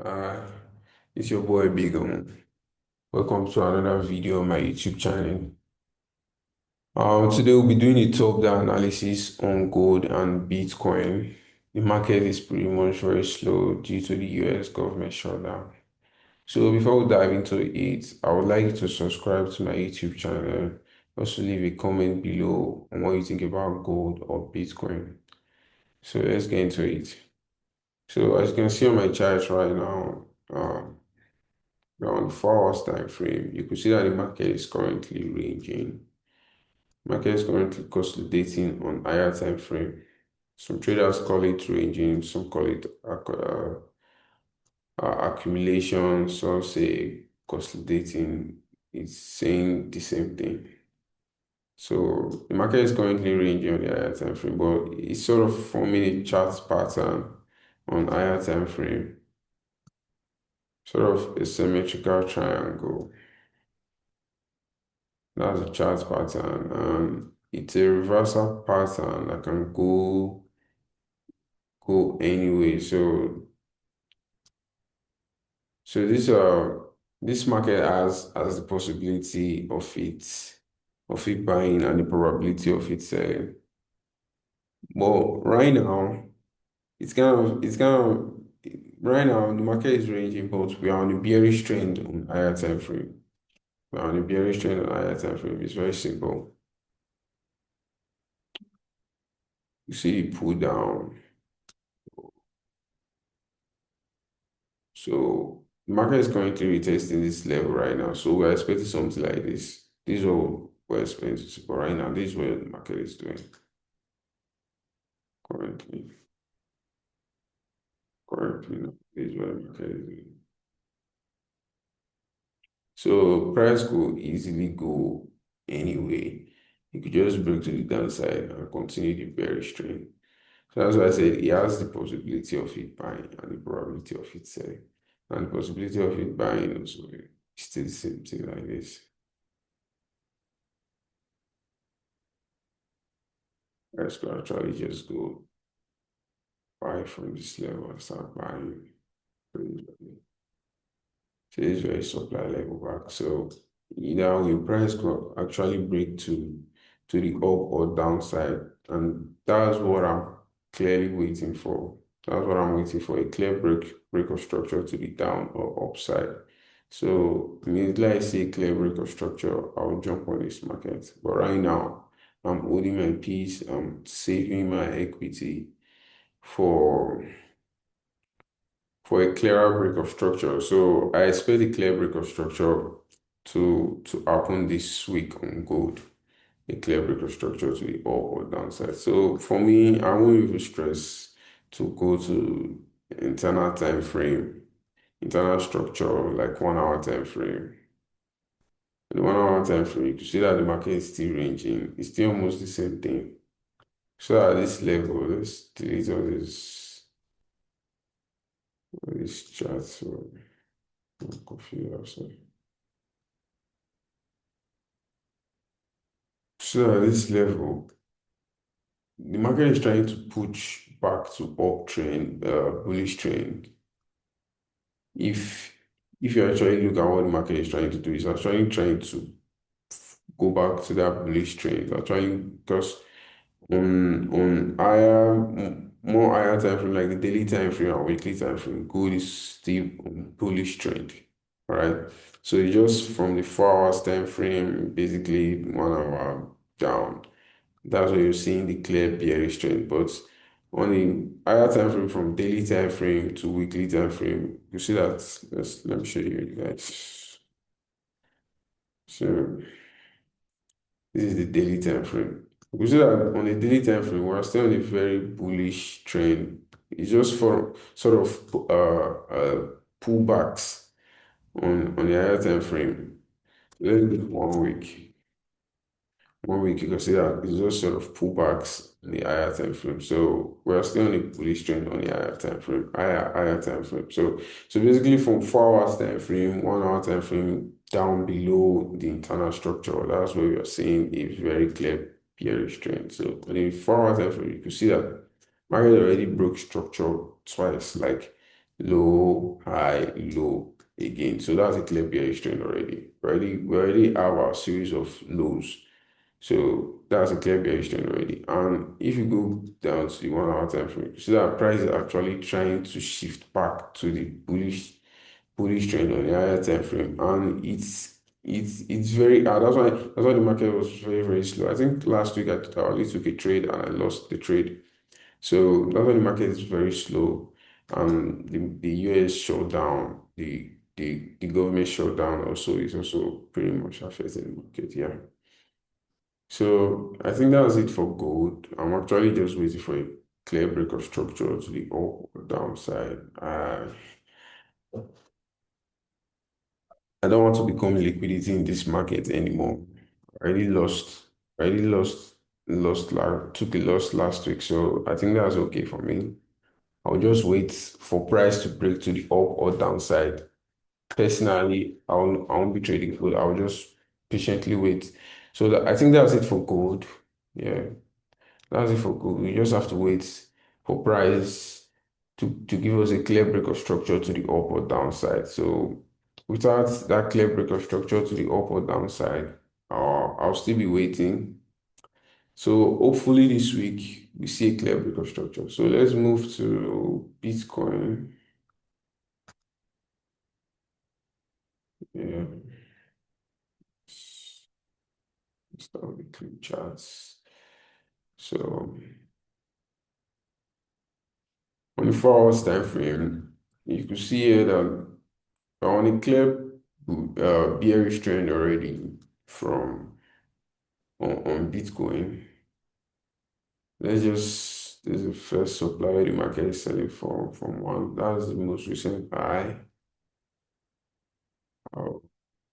Uh, it's your boy Big On. Welcome to another video on my YouTube channel. Today we'll be doing a top-down analysis on gold and Bitcoin. The market is pretty much very slow due to the US government shutdown. So before we dive into it, I would like you to subscribe to my YouTube channel. Also leave a comment below on what you think about gold or Bitcoin. So let's get into it. So as you can see on my chart right now, on 4 hours time frame, you could see that the market is currently ranging. Market is currently consolidating on higher time frame. Some traders call it ranging, some call it accumulation, some say consolidating. It's saying the same thing. So the market is currently ranging on the higher time frame, but it's sort of forming a chart pattern on higher time frame, sort of a symmetrical triangle. That's a chart pattern, and it's a reversal pattern that can go anyway. So this market has the possibility of it buying and the probability of it selling. But right now the market is ranging, but we are on a bearish trend on higher time frame. We're on a bearish trend on higher time frame. It's very simple. You see it pull down. So the market is currently retesting this level right now. So we're expecting something like this. This is what we're expecting. But right now, this is what the market is doing currently. Currently, no, this is what the market is doing. So price could easily go anyway. You could just break to the downside and continue the bearish trend. So that's why I said it has the possibility of it buying and the probability of it selling. And the possibility of it buying also is still the same thing like this. Let's go actually just go buy from this level and start buying. So this is very supply level back. So either your price could actually break to the up or downside. And that's what I'm clearly waiting for. That's what I'm waiting for, a clear break of structure to the down or upside. So immediately I see a clear break of structure, I'll jump on this market. But right now, I'm holding my peace, I'm saving my equity for a clearer break of structure. So I expect a clear break of structure to happen this week on gold. A clear break of structure to the up or downside. So for me, I won't even stress to go to internal time frame, internal structure like 1 hour time frame. The 1 hour time frame, you can see that the market is still ranging. It's still almost the same thing. So at this level, let's delete all this chat. So I'm confused also. So at this level, the market is trying to push back to uptrend, bullish trend. If if you actually look at what the market is trying to do, it's actually trying to go back to that bullish trend. Actually, because on more higher time frame, like the daily time frame and weekly time frame, gold is still on bullish trend, right? So it's just from the 4 hours time frame, basically 1 hour down. That's where you're seeing the clear bearish trend. But on the higher time frame from daily time frame to weekly time frame, you see that. Let me show you guys. So this is the daily time frame. You see that on the daily time frame, we're still on a very bullish trend. It's just for sort of pullbacks on the higher time frame. Let's do 1 week. 1 week, you can see that it's just sort of pullbacks in the higher time frame. So we're still on a bullish trend on the higher time frame, higher time frame. So basically from 4 hours time frame, 1 hour time frame down below the internal structure, that's where we are seeing a very clear bearish trend. So on the 4 hour time frame, you can see that market already broke structure twice. Like low, high, low again. So that's a clear bearish trend already. We already have our series of lows. So that's a clear bearish trend already. And if you go down to the 1 hour time frame, you see that price is actually trying to shift back to the bullish trend on the higher time frame. And it's very hard. That's why the market was very slow. I think last week I only took a trade and I lost the trade. So that's why the market is very slow. The US shutdown, the government shutdown also is also pretty much affecting the market. Yeah. So I think that's it for gold. I'm actually just waiting for a clear break of structure to the up or downside. I don't want to become liquidity in this market anymore. I already lost, I already took a loss last week. So I think that's okay for me. I'll just wait for price to break to the up or downside. Personally, I won't be trading gold. I'll just patiently wait. So I think that's it for gold. Yeah. That's it for gold. We just have to wait for price to give us a clear break of structure to the up or downside. So without that clear break of structure to the up or downside, I'll still be waiting. So hopefully this week we see a clear break of structure. So let's move to Bitcoin. Yeah, start with the charts. So on the 4 hours time frame, you can see here that on a clear bearish trend already from on Bitcoin. This is the first supply the market is selling for from one. That's the most recent buy. Our,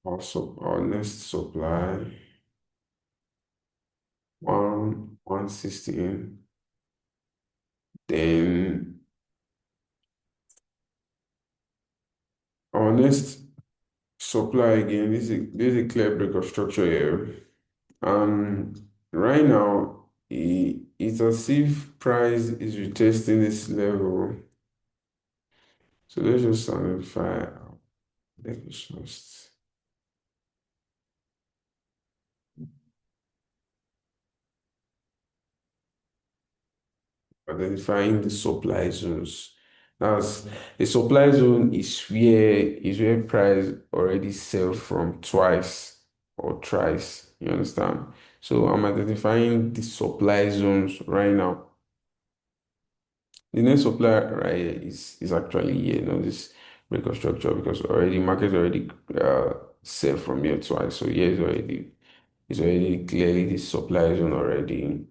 our next supply 116. Then our next supply again. This is a clear break of structure here. Right now, it's as if price is retesting this level. So let's just let's just identifying the supply zones. That's the supply zone is where price already sell from twice or thrice. You understand? So I'm identifying the supply zones right now. The next supply right here is actually here, this break of structure because already market already sell from here twice. So here is already clearly the supply zone already.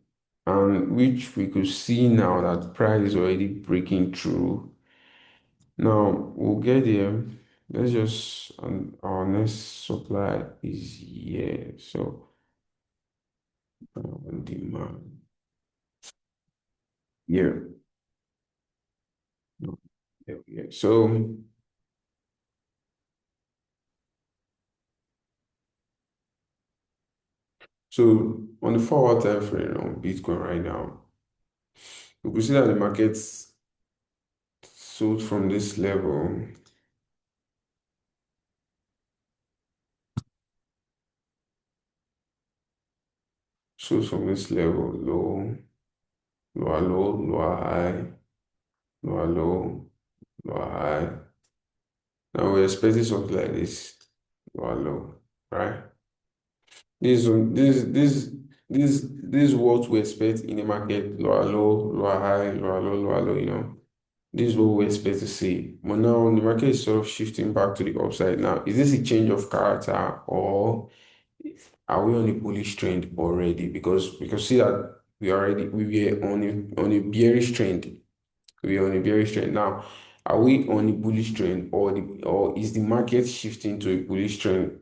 And which we could see now that price is already breaking through. Now we'll get there. Let's just our next supply is here. So demand here. No, yeah. So on the 4 hour time frame on Bitcoin right now, we could see that the markets sold from this level, sold from this level, lower high, lower low, lower high. Now we're expecting something like this, lower low, right? This one, this is what we expect in the market, lower low, lower high, lower low, This is what we expect to see. But now the market is sort of shifting back to the upside now. Is this a change of character or are we on a bullish trend already? Because we can see that we were on a bearish trend. We are on a bearish trend. Now, are we on a bullish trend or is the market shifting to a bullish trend?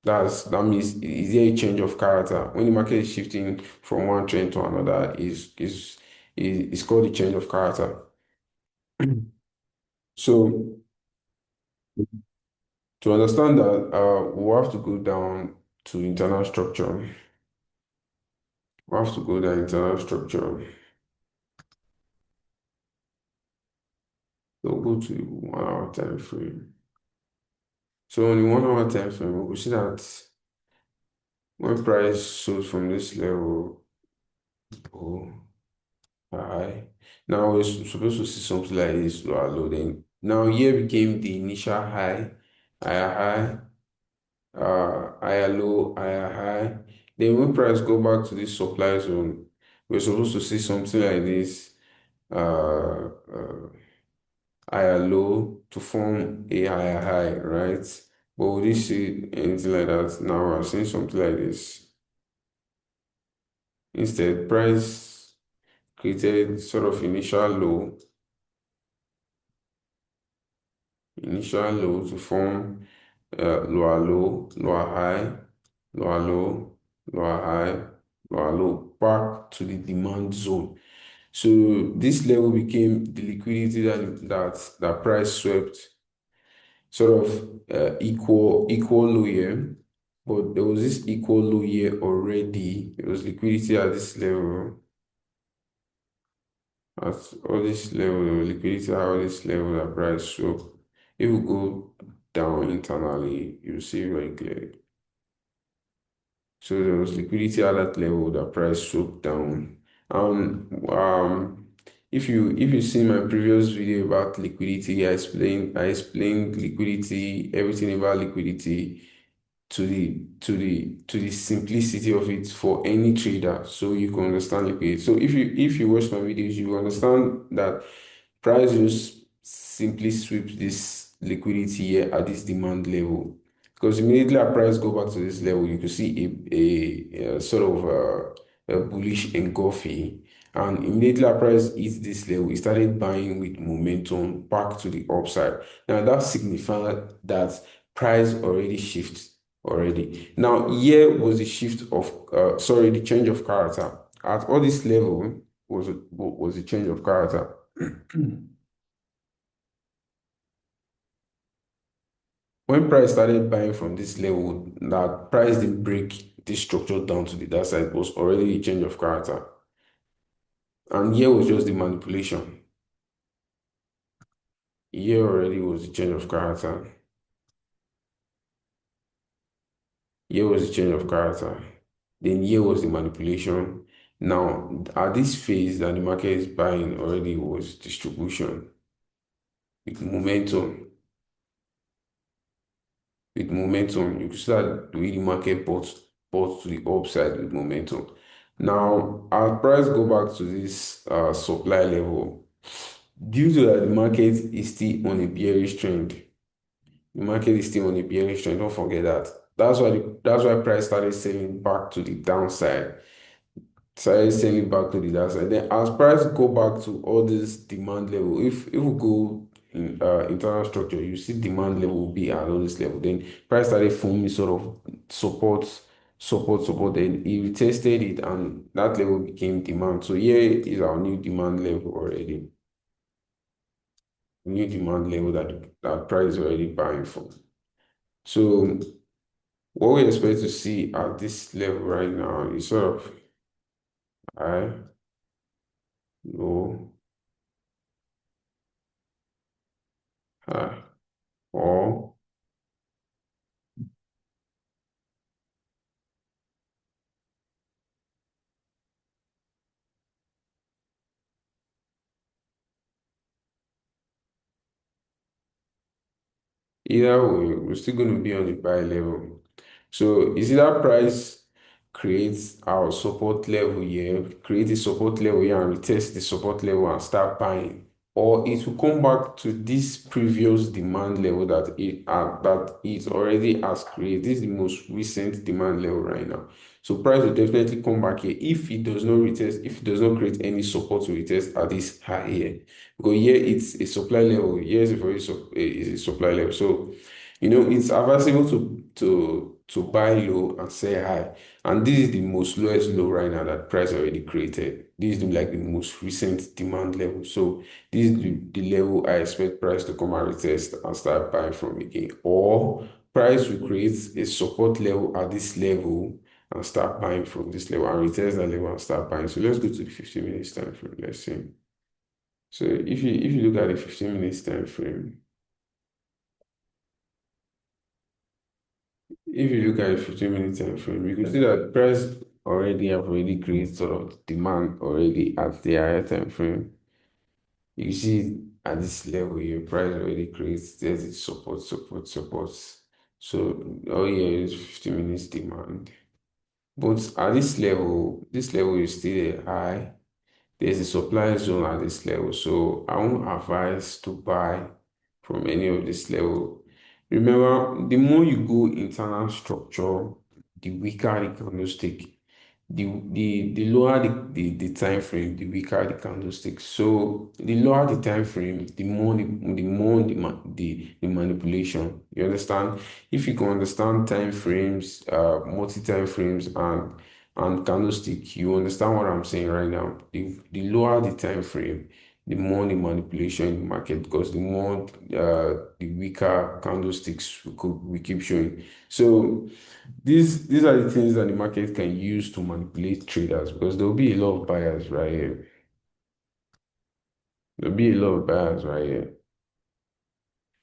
That means is there a change of character? When the market is shifting from one trend to another, is called a change of character. So to understand that, we'll have to go down to internal structure. We'll have to go down internal structure. So go to the 1 hour time frame. So on the 1 hour time frame, we will see that when price sold from this level, oh, high. Now we're supposed to see something like this lower low. Then now here became the initial higher high, higher low, higher high. Then when price go back to this supply zone, we're supposed to see something like this, higher low to form a higher high, right? But we didn't see anything like that. Now we're seeing something like this. Instead, price created sort of initial low to form lower low, lower high, lower low, lower high, lower low, back to the demand zone. So this level became the liquidity that price swept, sort of equal low here, but there was this equal low here already. There was liquidity at this level, at all this level, there was liquidity at all this level that price swept. If we go down internally, you see very clearly. So there was liquidity at that level, the price swooped down. If you see my previous video about liquidity, I explained liquidity, everything about liquidity to the simplicity of it for any trader, so you can understand liquidity. So if you watch my videos, you will understand that price just simply sweeps this liquidity here at this demand level. Because immediately our price go back to this level, you could see a sort of a bullish engulfing. And immediately our price hits this level, we started buying with momentum back to the upside. Now that signifies that price already shifts already. Now here was the shift of, sorry, the change of character. At all this level was a change of character. When price started buying from this level, that price didn't break this structure down to the dark side, was already a change of character. And here was just the manipulation. Here already was the change of character. Here was the change of character. Then here was the manipulation. Now, at this phase that the market is buying already was distribution with momentum. With momentum, you can start the way the market bought to the upside with momentum. Now, our price go back to this supply level. Due to that, the market is still on a bearish trend. The market is still on a bearish trend. Don't forget that. That's why price started selling back to the downside. Started selling back to the downside. Then as price go back to all this demand level, if we go in internal structure, you see demand level will be at all this level. Then price started forming sort of support. Then he retested it and that level became demand. So here is our new demand level already. New demand level that price is already buying from. So what we expect to see at this level right now is sort of high, low, high, or either way, we're still going to be on the buy level. So is either price creates our support level here, create a support level here and retest the support level and start buying, or it will come back to this previous demand level that it already has created. This is the most recent demand level right now. So price will definitely come back here if it does not retest, if it does not create any support to retest at this high here. Because here it's a supply level, here is a supply level. So it's advisable to buy low and sell high. And this is the most lowest low right now that price already created. This is like the most recent demand level. So this is the level I expect price to come and retest and start buying from again. Or price will create a support level at this level and start buying from this level and retest that level and start buying. So let's go to the 50 minutes time frame. Let's see. So if you look at the 15 minutes time frame, if you look at the 15-minute time frame, you can see that price already created sort of demand already at the higher time frame. You see at this level, your price already creates there's its support. So all here is 15 minutes demand. But at this level is still a high. There's a supply zone at this level. So I won't advise to buy from any of this level. Remember, the more you go internal structure, the weaker the candlestick. The lower the time frame, the weaker the candlestick. So the lower the time frame, the manipulation. You understand? If you can understand time frames, multi-time frames and candlestick, you understand what I'm saying right now. The lower the time frame, the more the manipulation in the market because the weaker candlesticks we keep showing. So these are the things that the market can use to manipulate traders because there'll be a lot of buyers right here. There'll be a lot of buyers right here.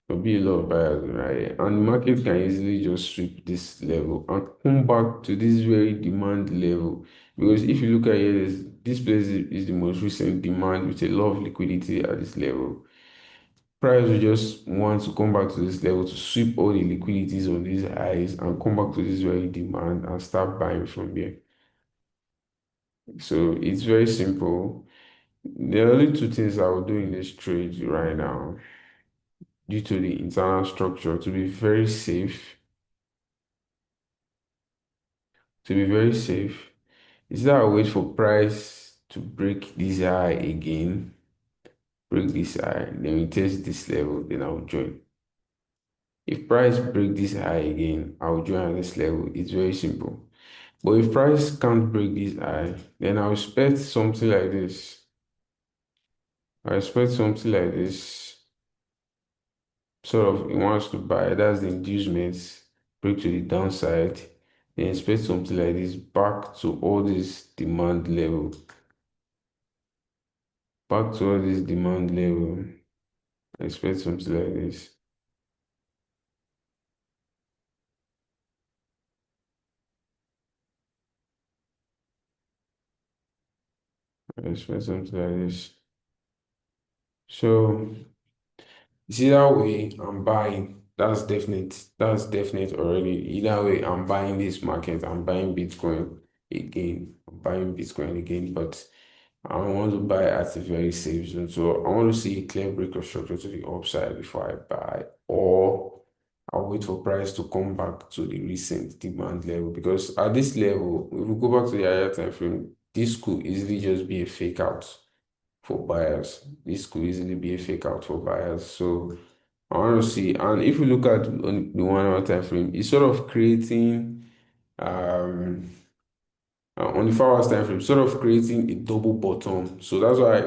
There'll be a lot of buyers right here. And the market can easily just sweep this level and come back to this very demand level. Because if you look at here, this place is the most recent demand with a lot of liquidity at this level. Price will just want to come back to this level to sweep all the liquidities on these highs and come back to this very demand and start buying from here. So it's very simple. There are only two things I will do in this trade right now due to the internal structure to be very safe. To be very safe, is that I wait for price to break this high again, break this high, then we test this level, then I'll join. If price break this high again, I'll join at this level. It's very simple. But if price can't break this high, then I'll expect something like this. I expect something like this. Sort of it wants to buy, that's the inducement, break to the downside, then expect something like this back to all this demand level, back to all this demand level. I expect something like this. I expect something like this. So you see that way I'm buying. That's definite. That's definite already. Either way, I'm buying this market. I'm buying Bitcoin again. I'm buying Bitcoin again, but I want to buy at a very safe zone. So I want to see a clear break of structure to the upside before I buy, or I'll wait for price to come back to the recent demand level. Because at this level, if we go back to the higher time frame, this could easily just be a fake out for buyers. This could easily be a fake out for buyers. So I want to see, and if you look at on the 1 hour time frame, it's sort of creating on the 4 hours time frame, sort of creating a double bottom. So that's why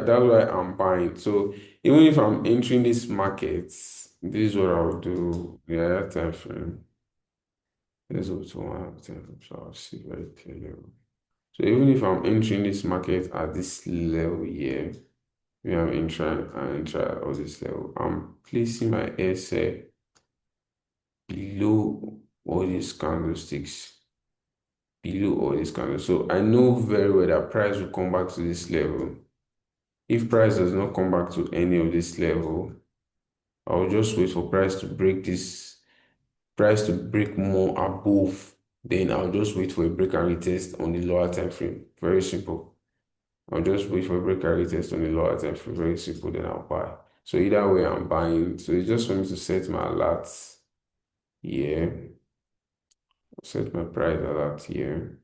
I'm buying. So even if I'm entering this market, this is what I'll do. The higher time frame. Let's go to 1 hour time frame, so I'll see very clearly. So even if I'm entering this market at this level here, we have intra or this level. I'm placing my SL below all these candlesticks, below all these candles. So I know very well that price will come back to this level. If price does not come back to any of this level, I'll just wait for price to break more above. Then I'll just wait for a break and retest on the lower time frame. Very simple. I'll just wait for a break and retest on the lower time frame. Very simple. Then I'll buy. So either way, I'm buying. So it's just for me to set my alerts here. Set my price alert here.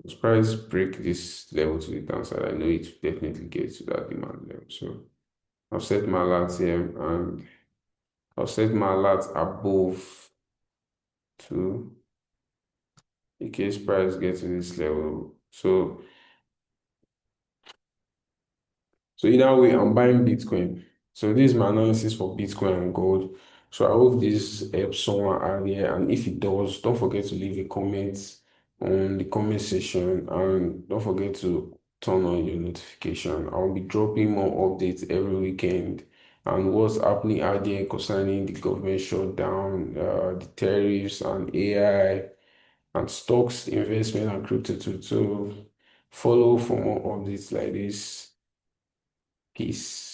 If price break this level to the downside, I know it will definitely get to that demand level. So I'll set my alerts here and I'll set my alerts above to in case price gets to this level. So either way, I'm buying Bitcoin. So this is my analysis for Bitcoin and gold. So I hope this helps someone out there. And if it does, don't forget to leave a comment on the comment section and don't forget to turn on your notification. I'll be dropping more updates every weekend and what's happening out there concerning the government shutdown, the tariffs and AI and stocks, investment and crypto too. So follow for more updates like this. Peace.